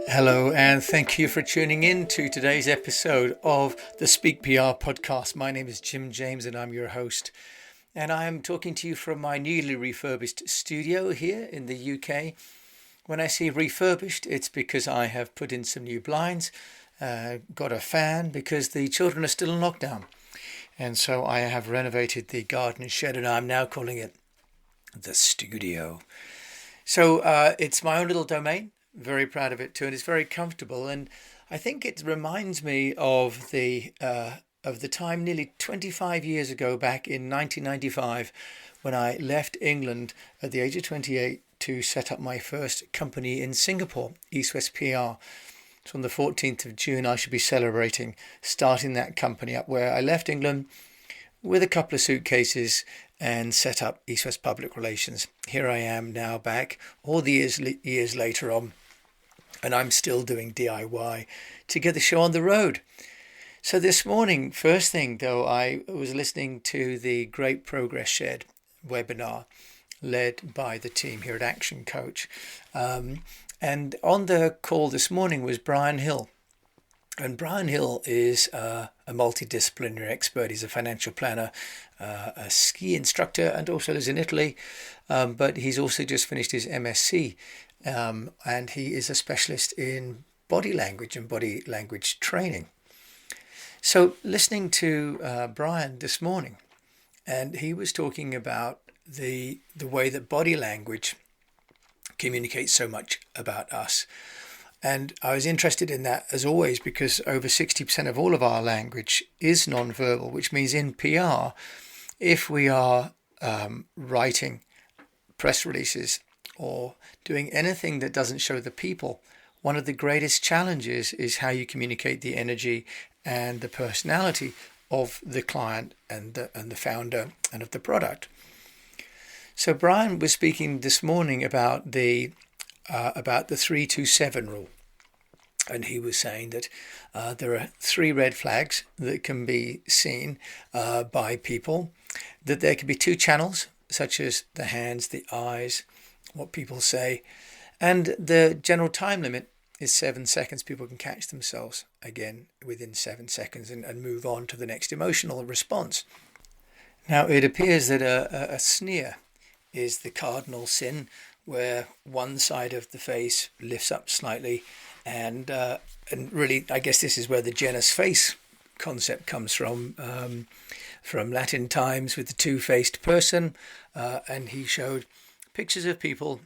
Hello, and thank you for tuning in to today's episode of the Speak PR podcast. My name is Jim James, and I'm your host. And I am talking to you from my newly refurbished studio here in the UK. When I say refurbished, it's because I have put in some new blinds, got a fan because the children are still in lockdown. And so I have renovated the garden shed, and I'm now calling it the studio. So it's my own little domain. Very proud of it too, and it's very comfortable. And I think it reminds me of the time nearly 25 years ago, back in 1995, when I left England at the age of 28 to set up my first company in Singapore, EASTWEST PR. So on the 14th of June, I should be celebrating starting that company up, where I left England with a couple of suitcases and set up EASTWEST Public Relations. Here I am now back, all the years later on, and I'm still doing DIY to get the show on the road. So this morning, first thing though, I was listening to the Great Progress Shed webinar led by the team here at Action Coach. And on the call this morning was Brian Hill. And Brian Hill is a multidisciplinary expert. He's a financial planner, a ski instructor, and also lives in Italy. But he's also just finished his MSc, and he is a specialist in body language and body language training. So listening to Brian this morning, and he was talking about the way that body language communicates so much about us. And I was interested in that, as always, because over 60% of all of our language is non-verbal, which means in PR, if we are writing press releases or doing anything that doesn't show the people, one of the greatest challenges is how you communicate the energy and the personality of the client and the founder and of the product. So Brian was speaking this morning about the 3-2-7 rule. And he was saying that there are 3 red flags that can be seen by people, that there can be 2 channels, such as the hands, the eyes, what people say, and the general time limit is 7 seconds. People can catch themselves again within 7 seconds and move on to the next emotional response. Now, it appears that a sneer is the cardinal sin, where one side of the face lifts up slightly, and really, I guess this is where the Janus face concept comes from Latin times with the two-faced person, and he showed pictures of people,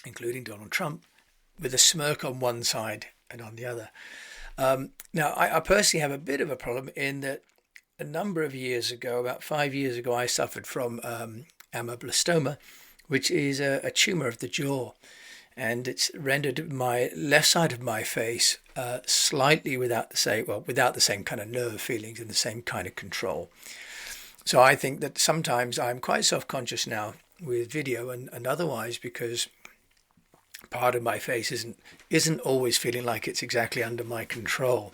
including Donald Trump, with a smirk on one side and on the other. Now, I personally have a bit of a problem in that a number of years ago, about 5 years ago, I suffered from amyblastoma, which is a tumour of the jaw. And it's rendered my left side of my face slightly without the same kind of nerve feelings and the same kind of control. So I think that sometimes I'm quite self-conscious now with video and otherwise, because part of my face isn't always feeling like it's exactly under my control.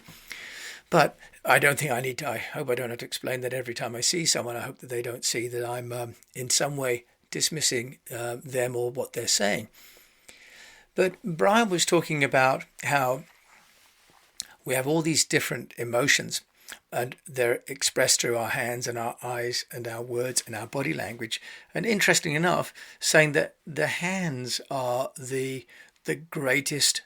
But I don't think I hope I don't have to explain that every time I see someone. I hope that they don't see that I'm in some way dismissing them or what they're saying. But Brian was talking about how we have all these different emotions, and they're expressed through our hands and our eyes and our words and our body language. And interesting enough, saying that the hands are the greatest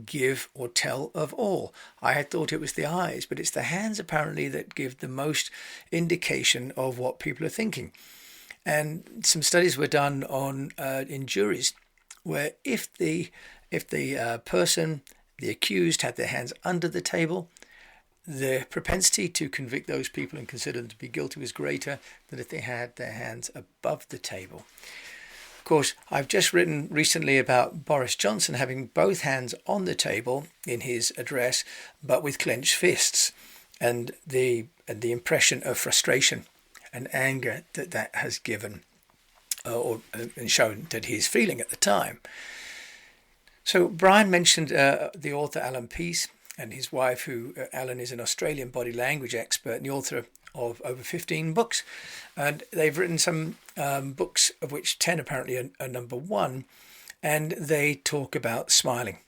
give or tell of all. I had thought it was the eyes, but it's the hands apparently that give the most indication of what people are thinking. And some studies were done on in juries, where if the person, the accused, had their hands under the table, the propensity to convict those people and consider them to be guilty was greater than if they had their hands above the table. Of course, I've just written recently about Boris Johnson having both hands on the table in his address, but with clenched fists, and the impression of frustration and anger that has given and shown that he's feeling at the time. So Brian mentioned the author Alan Peace and his wife, who Alan is an Australian body language expert and the author of over 15 books. And they've written some books, of which 10 apparently are number one, and they talk about smiling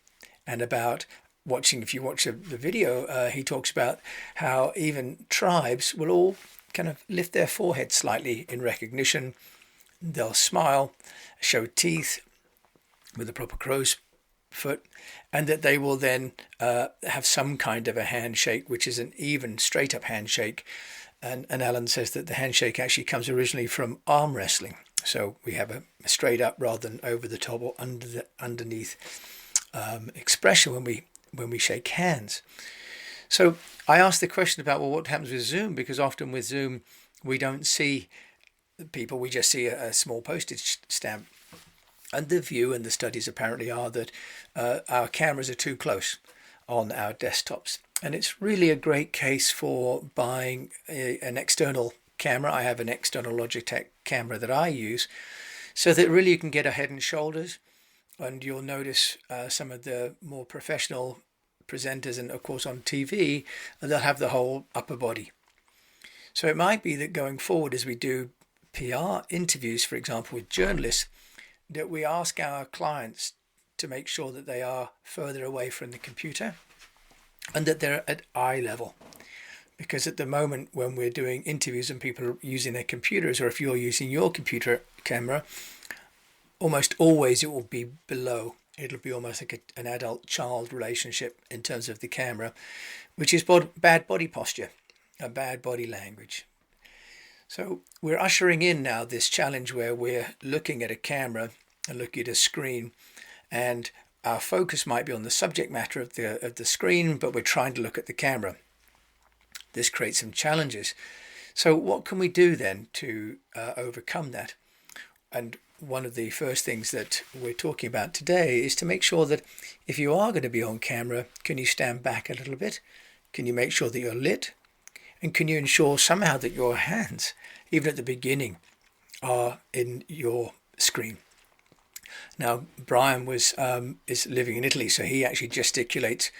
and about watching. If you watch the video, he talks about how even tribes will all kind of lift their forehead slightly in recognition. They'll smile, show teeth with a proper crow's foot, and that they will then have some kind of a handshake, which is an even straight up handshake. And Alan says that the handshake actually comes originally from arm wrestling. So we have a straight up rather than over the top or underneath expression when we shake hands. So I asked the question about, well, what happens with Zoom? Because often with Zoom, we don't see people, we just see a small postage stamp. And the view and the studies apparently are that our cameras are too close on our desktops. And it's really a great case for buying an external camera. I have an external Logitech camera that I use, so that really you can get a head and shoulders. And you'll notice some of the more professional presenters, and of course on TV, they'll have the whole upper body. So it might be that going forward, as we do PR interviews, for example, with journalists, that we ask our clients to make sure that they are further away from the computer and that they're at eye level. Because at the moment when we're doing interviews and people are using their computers, or if you're using your computer camera, almost always it will be below. It'll be almost like an adult-child relationship in terms of the camera, which is bad body posture, a bad body language. So we're ushering in now this challenge where we're looking at a camera and looking at a screen, and our focus might be on the subject matter of the screen, but we're trying to look at the camera. This creates some challenges. So what can we do then to overcome that? And one of the first things that we're talking about today is to make sure that if you are going to be on camera, can you stand back a little bit? Can you make sure that you're lit? And can you ensure somehow that your hands, even at the beginning, are in your screen? Now, Brian is living in Italy, so he actually gesticulates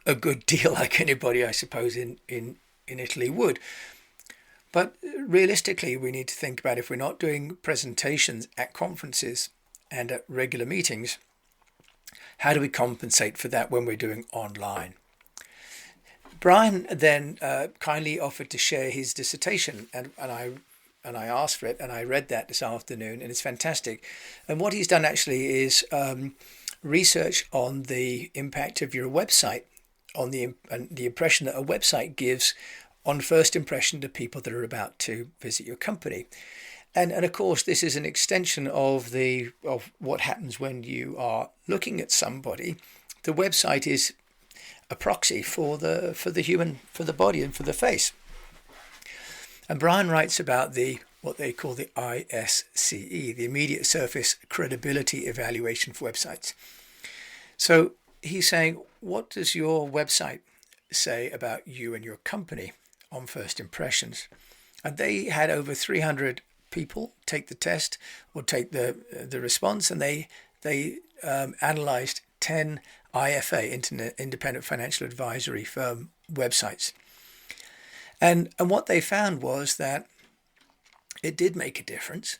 a good deal, like anybody, I suppose, in Italy would. But realistically, we need to think about, if we're not doing presentations at conferences and at regular meetings, how do we compensate for that when we're doing online? Brian then kindly offered to share his dissertation, and I asked for it, and I read that this afternoon, and it's fantastic. And what he's done actually is research on the impact of your website, on the impression that a website gives on first impression to people that are about to visit your company. And of course, this is an extension of what happens when you are looking at somebody. The website is a proxy for the body and for the face. And Brian writes about what they call the ISCE, the Immediate Surface Credibility Evaluation for websites. So he's saying, what does your website say about you and your company on first impressions? And they had over 300 people take the test or take the response, and they analyzed 10 IFA, Independent Financial Advisory Firm websites. And what they found was that it did make a difference,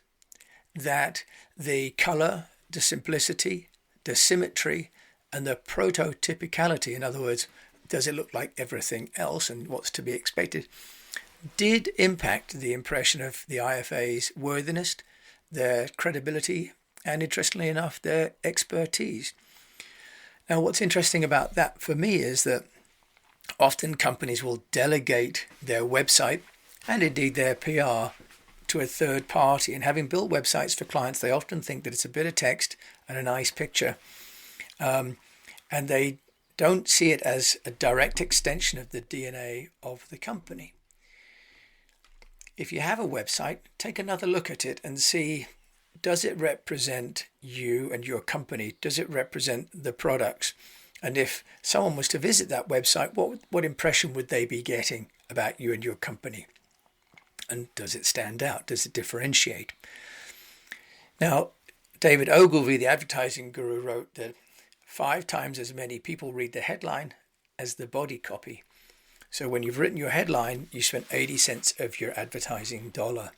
that the color, the simplicity, the symmetry, and the prototypicality, in other words, does it look like everything else and what's to be expected, did impact the impression of the IFA's worthiness, their credibility, and interestingly enough, their expertise. Now, what's interesting about that for me is that often companies will delegate their website and indeed their PR to a third party. And having built websites for clients, they often think that it's a bit of text and a nice picture. And they don't see it as a direct extension of the DNA of the company. If you have a website, take another look at it and see, does it represent you and your company? Does it represent the products? And if someone was to visit that website, what impression would they be getting about you and your company? And does it stand out? Does it differentiate? Now, David Ogilvy, the advertising guru, wrote that 5 times as many people read the headline as the body copy. So when you've written your headline, you spent 80 cents of your advertising dollar.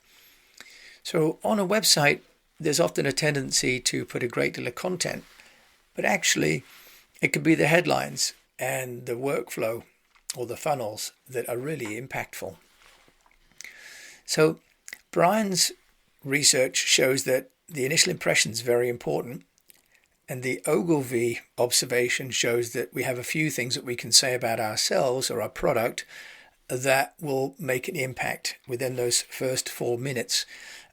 So on a website, there's often a tendency to put a great deal of content, but actually It could be the headlines and the workflow or the funnels that are really impactful. So Brian's research shows that the initial impression is very important, and the Ogilvy observation shows that we have a few things that we can say about ourselves or our product that will make an impact within those first 4 minutes.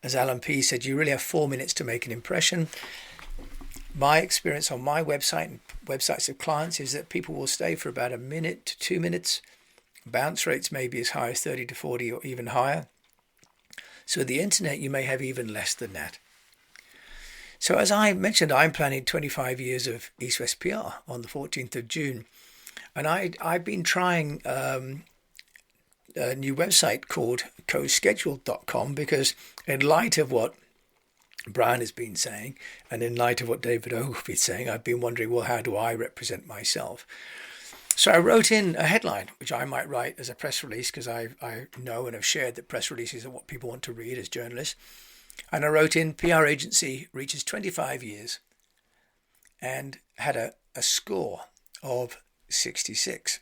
As Alan P said, you really have 4 minutes to make an impression. My experience on my website and websites of clients is that people will stay for about a minute to 2 minutes. Bounce rates may be as high as 30 to 40 or even higher. So the internet, you may have even less than that. So as I mentioned, I'm planning 25 years of EASTWEST PR on the 14th of June. And I've been trying a new website called coscheduled.com because in light of what Brian has been saying and in light of what David Ogilvy is saying, I've been wondering, well, how do I represent myself? So I wrote in a headline, which I might write as a press release because I know and have shared that press releases are what people want to read as journalists. And I wrote in, PR agency reaches 25 years and had a score of 66.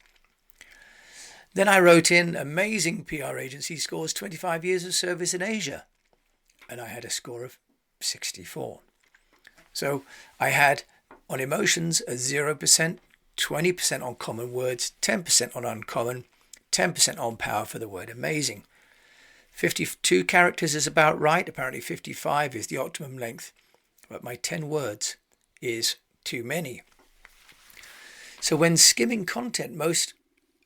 Then I wrote in, amazing PR agency scores 25 years of service in Asia. And I had a score of 64. So I had on emotions a 0%, 20% on common words, 10% on uncommon, 10% on power for the word amazing. 52 characters is about right. Apparently 55 is the optimum length. But my 10 words is too many. So when skimming content, most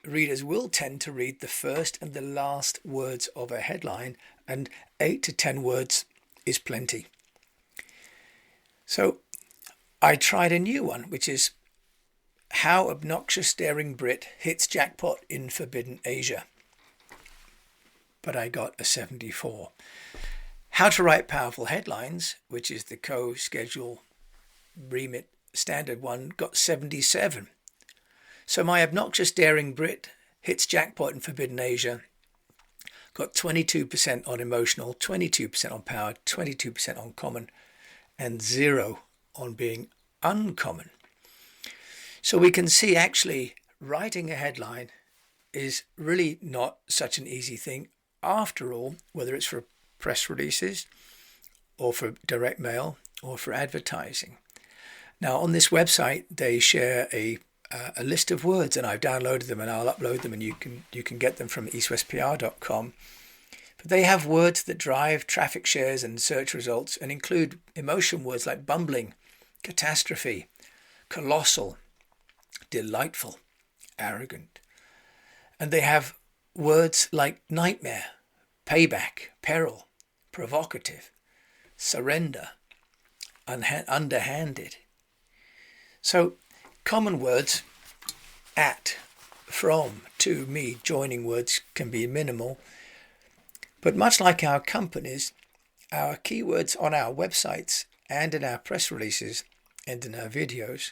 readers will tend to read the first and the last words of a headline, and 8 to 10 words is plenty. So I tried a new one, which is how obnoxious daring Brit hits jackpot in forbidden Asia. But I got a 74. How to write powerful headlines, which is the co-schedule remit standard one, got 77. So my obnoxious daring Brit hits jackpot in forbidden Asia got 22% on emotional, 22% on power, 22% on common, and 0 on being uncommon. So we can see actually writing a headline is really not such an easy thing. After all, whether it's for press releases or for direct mail or for advertising. Now on this website, they share a list of words, and I've downloaded them and I'll upload them, and you can get them from eastwestpr.com. But they have words that drive traffic shares and search results and include emotion words like bumbling, catastrophe, colossal, delightful, arrogant. And they have words like nightmare, payback, peril, provocative, surrender, underhanded. So common words, at, from, to, me, joining words can be minimal. But much like our companies, our keywords on our websites and in our press releases and in our videos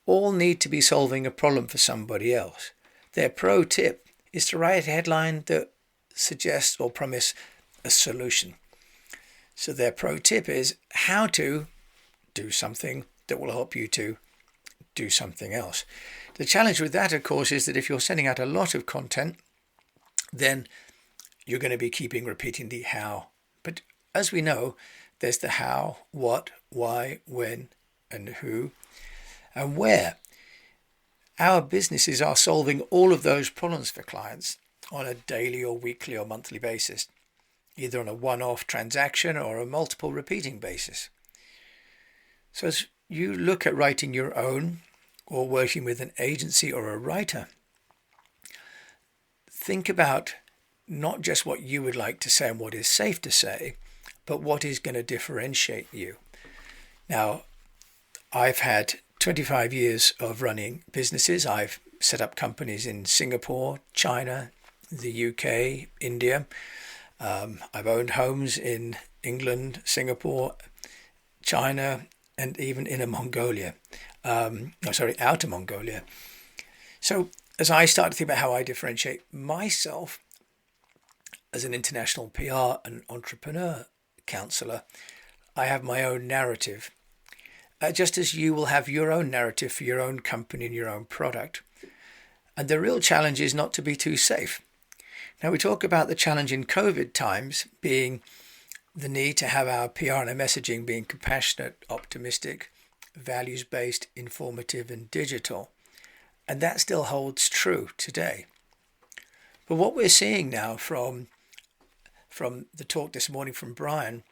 all need to be solving a problem for somebody else. Their pro tip is to write a headline that suggests or promise a solution. So their pro tip is how to do something that will help you to do something else. The challenge with that, of course, is that if you're sending out a lot of content, then you're going to be repeating the how. But as we know, there's the how, what, why, when, and who, and where. Our businesses are solving all of those problems for clients on a daily or weekly or monthly basis, either on a one-off transaction or a multiple repeating basis. So as you look at writing your own or working with an agency or a writer, think about not just what you would like to say and what is safe to say, but what is going to differentiate you. Now, I've had 25 years of running businesses. I've set up companies in Singapore, China, the UK, India. I've owned homes in England, Singapore, China, and even Inner Mongolia. Outer Mongolia. So as I start to think about how I differentiate myself as an international PR and entrepreneur counselor, I have my own narrative. just as you will have your own narrative for your own company and your own product. And the real challenge is not to be too safe. Now, we talk about the challenge in COVID times being the need to have our PR and our messaging being compassionate, optimistic, values-based, informative, and digital. And that still holds true today. But what we're seeing now from the talk this morning from Brian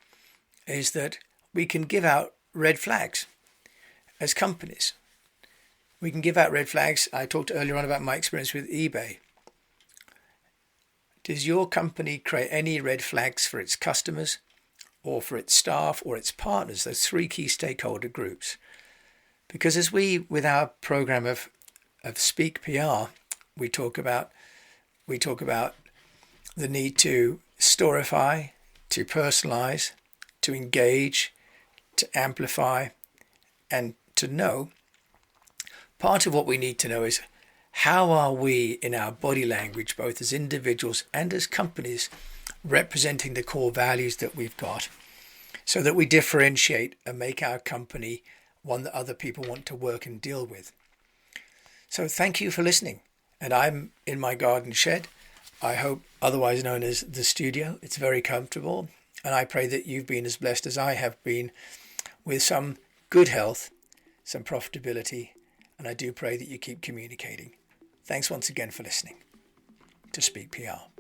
is that we can give out red flags as companies. We can give out red flags. I talked earlier on about my experience with eBay. Does your company create any red flags for its customers or for its staff or its partners, those three key stakeholder groups? Because as we, with our program of Speak PR, we talk about the need to storify, to personalize, to engage, to amplify, and to know. Part of what we need to know is how are we in our body language, both as individuals and as companies, representing the core values that we've got so that we differentiate and make our company one that other people want to work and deal with. So thank you for listening. And I'm in my garden shed, I hope otherwise known as the studio. It's very comfortable. And I pray that you've been as blessed as I have been with some good health, some profitability. And I do pray that you keep communicating. Thanks once again for listening to Speak PR.